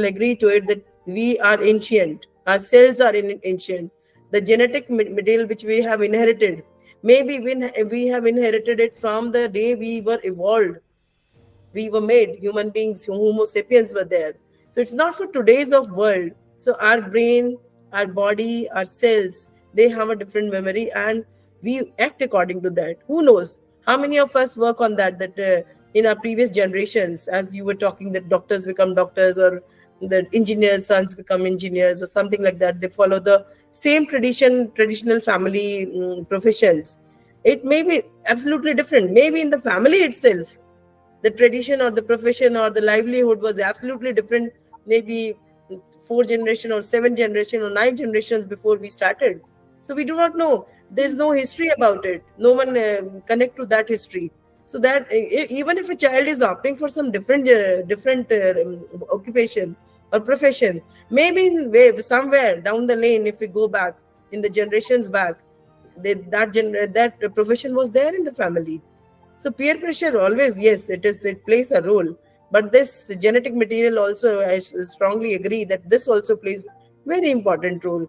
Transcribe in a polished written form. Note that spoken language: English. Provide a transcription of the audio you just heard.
agree to it that we are ancient. Our cells are ancient. The genetic material which we have inherited, maybe we have inherited it from the day we were evolved. We were made, human beings, Homo sapiens were there. So it's not for today's of world. So our brain, our body, our cells, they have a different memory, and we act according to that. Who knows how many of us work on that, in our previous generations, as you were talking, that doctors become doctors, or the engineers' sons become engineers, or something like that. They follow the same traditional family professions. It may be absolutely different. Maybe in the family itself, the tradition or the profession or the livelihood was absolutely different, maybe 4 generation or 7 generation or 9 generations before we started. So we do not know. There's no history about it. No one connect to that history. So that even if a child is opting for some different occupation or profession, maybe somewhere down the lane, if we go back in the generations back, that profession was there in the family. So peer pressure always, yes, it plays a role. But this genetic material also, I strongly agree that this also plays very important role.